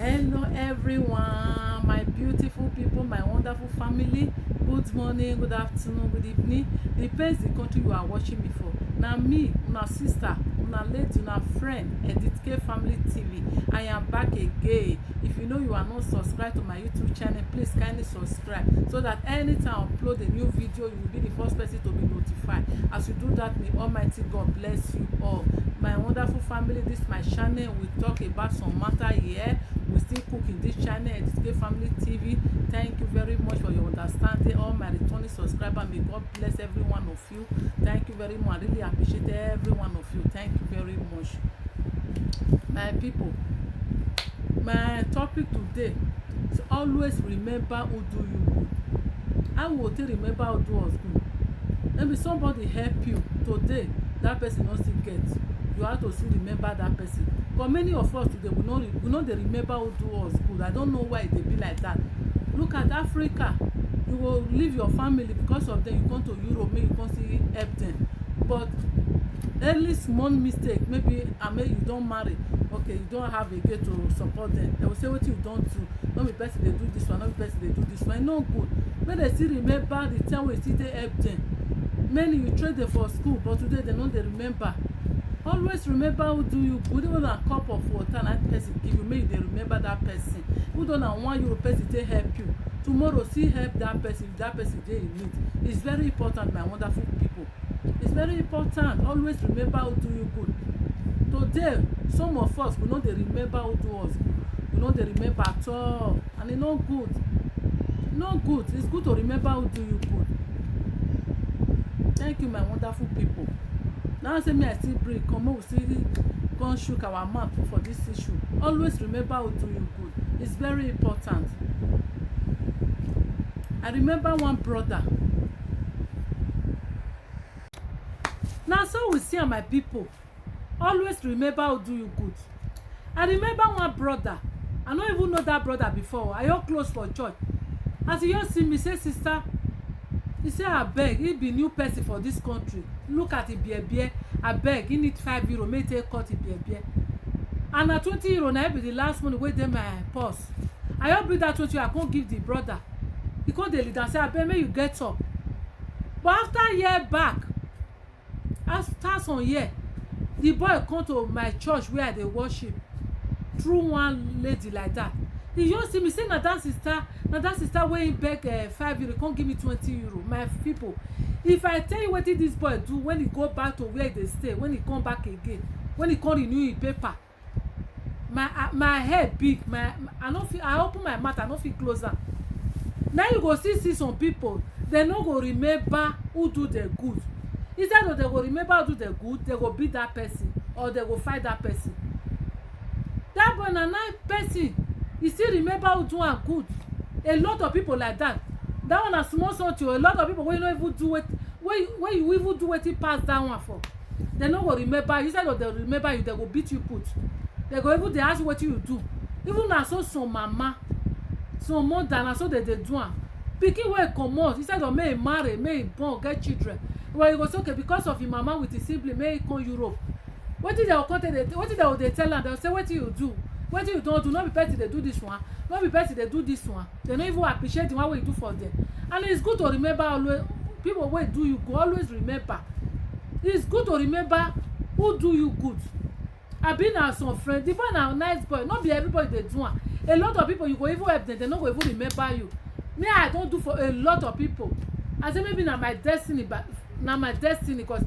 Hello everyone, my beautiful people, my wonderful family. Good morning, good afternoon, good evening. Depends the country you are watching me for. Now me, una sister, una lady, una friend, Edith K Family TV. I am back again. If you know you are not subscribed to my YouTube channel, please kindly subscribe so that anytime I upload a new video, you will be the first person to be notified. As you do that, may Almighty God bless you all. My wonderful family, this is my channel. We talk about some matter here. We still cook in this channel, Edith K Family TV. Thank you very much for your understanding. All my returning subscribers, may God bless every one of you. Thank you very much. I really appreciate every one of you. Thank you very much. My people, my topic today is always remember who do you good. How will you remember who do us good? Maybe somebody help you today, that person not still get. You have to still remember that person. But many of us today we not dey remember who do us good. I don't know why they be like that. Look at Africa. You will leave your family because of them. You come to Europe, maybe you come see help them. But early small mistake, maybe you don't marry. Okay, you don't have a girl to support them. They will say what you don't do. Not be person they do this one, not be person they do this one. No good. When they still remember the time when you still dey help them. Many you trade them for school, but today they don't remember. Always remember who do you good. Even a cup of water and that person give you, make they remember that person. Who don't want you person they help you. Tomorrow see help that person if that person they in need. It's very important, my wonderful people. It's very important. Always remember who do you good. Today, some of us we know they remember who do us good. We know they remember at all. And it's not good. Not good. It's good to remember who do you good. Thank you, my wonderful people. Now say me I still break. Come we still come shook our mouth for this issue. Always remember who do you good. It's very important. I remember one brother. Now so we see my people. Always remember who do you good. I remember one brother. I don't even know that brother before. I all close for church. As he just see me say, sister, he say abeg, he be new person for this country. Look at the beer. Abeg, he need €5. Make take cut the beer. And na €20 na be the last money wey dey my purse. I hope bring that 20 I can't give the brother. He come dey lead and say abeg make you get up. But after year back, after some year, the boy come to my church where I dey worship through one lady like that. He just see me say na that sister wey him beg €5 come give me €20. My people, if I tell you wetin this boy do when he go back to where he dey stay, when he come back again, when he come renew him paper, my head big, I open my mouth, I no fit close am. Now you go see some people, they no go remember who do the good. Instead of they go remember who do the good, they go beat that person or they go fight that person. That boy na nice person. You still remember who do am good. A lot of people like that. That one na small something. A lot of people wey no even do it, wey you even do wetin pass that one for. They no go remember you. Instead of they remember you, they go beat you put. They go even dey ask you wetin you do. Even na so some mama, some mother na so they do am. Pikin wey comot instead of make e marry, make e born, get children. Well, you go say okay because of your mama with his sibling, make e come Europe. Wetin they go come wetin they go dey tell am? They go say wetin you do. Wetin you don do, no be person dey do this one, no be person dey do this one. They no even appreciate the one wey you do for them. And it's good to remember always people wey do you good. Always remember. It's good to remember who do you good. I been na some friend. The boy na nice boy. Not be everybody dey do am. A lot of people you go even help them, they no go even remember you. Me I don do for a lot of people. I say maybe na my destiny, but na my destiny because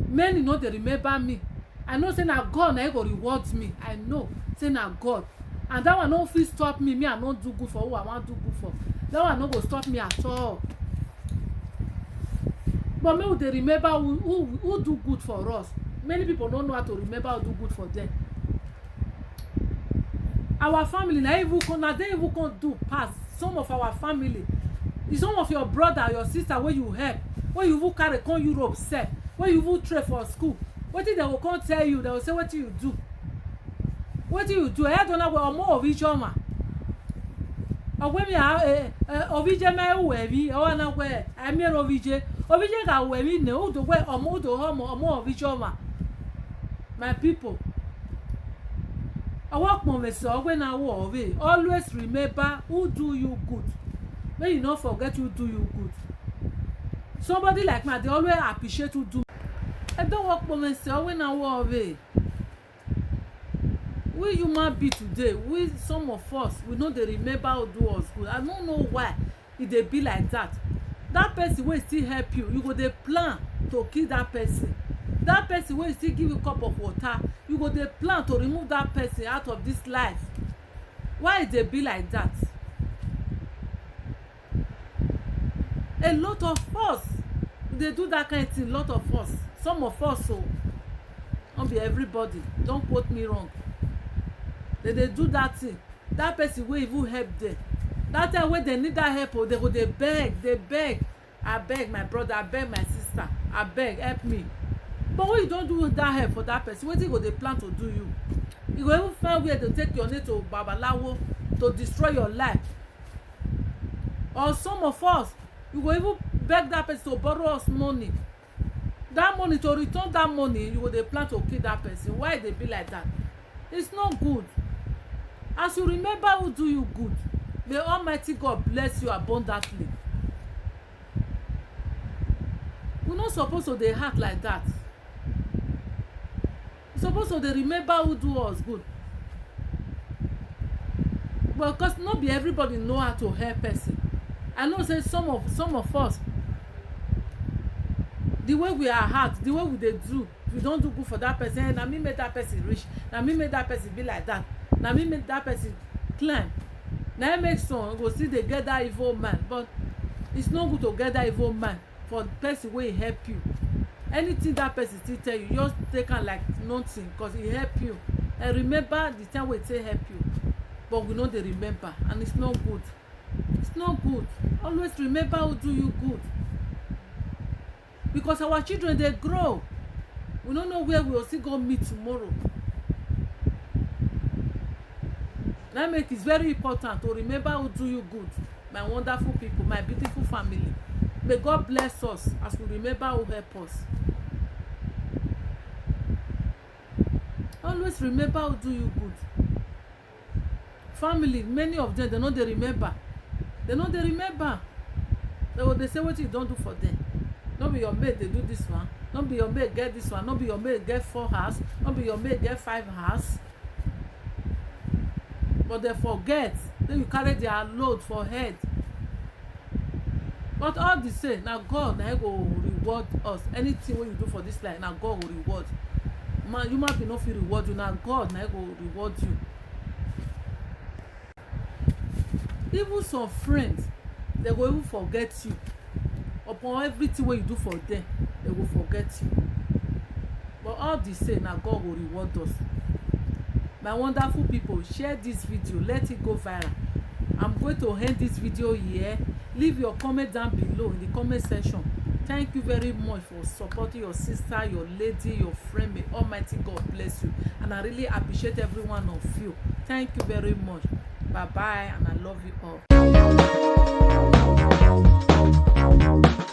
many no dey remember me. I know say na God na go reward me. I know say na God. And that one no fit stop me. I no do good for who I want do good for. That one no go stop me at all. But make we dey remember who do good for us. Many people don't know how to remember who do good for them. Our family na even they even can do pass. Some of our family, some of your brother, your sister, where you help, where you even carry come Europe, sell, where you even trade for school. What did they will come tell you? They will say what you do. What do you do? I don't know what more of each other. Or when we are ovije me wevi, or na we I mean ovije ga wevi ne do we omo do homo of each other. My people, Our conversation when I walk away, always remember who do you good. May you not forget who do you good. Somebody like me, they always appreciate who do. I don't work conversation when I walk away. We human be today, we some of us, we know they remember who do us good. I don't know why it dey be like that. That person wey still help you, you go dey plan to kill that person. That person wey still give you cup of water, you go dey plan to remove that person out of this life. Why it dey be like that? A lot of us dey do that kind of thing. Lot of us, some of us, so not be everybody, don't quote me wrong. They do that thing. That person wey even help them, that time when they need that help, they go dey beg, I beg my brother, I beg my sister, I beg, help me. But when you don't do that help for that person, wetin go dey plan to do you? You go even find where to take your name to babalawo to destroy your life. Or some of us, you go even beg that person to borrow us money. That money, to return that money, you go dey plan to kill that person. Why they be like that? It's not good. As you remember who do you good, may Almighty God bless you abundantly. We're not supposed to dey act like that. We're supposed to dey remember who do us good. But because not be everybody know how to help person. I know say some of us, the way we are act, the way we dey do, we don't do good for that person. And na me make that person rich. Na me make that person be like that. Na me make that person climb. Na it make some go still dey get that evil man. But it's not good to get that evil man for the person wey help you. Anything that person still tell you, just take am like nothing because he help you. And remember the time wey say help you. But we know they remember, and it's not good. It's not good. Always remember who do you good. Because our children, they grow. We don't know where we will still go meet tomorrow. That make it very important to remember who do you good. My wonderful people, my beautiful family. May God bless us as we remember who help us. Always remember who do you good. Family, many of them, they know they remember. They know they remember. They say what you don't do for them. Not be your mate, they do this one. Not be your mate get this one. Not be your mate get 4 house. Not be your mate get 5 house. But they forget. Then you carry their load for head. But all the same, now God now go reward us. Anything when you do for this life, now God will reward. Man, you might be not feel reward you. Now God now go reward you. Even some friends, they will even forget you. Upon everything what you do for them, they will forget you. But all the same, now God will reward us. My wonderful people, share this video, let it go viral. I'm going to end this video here. Leave your comment down below in the comment section. Thank you very much for supporting your sister, your lady, your friend. May Almighty God bless you. And I really appreciate every one of you. Thank you very much. Bye bye, and I love you all.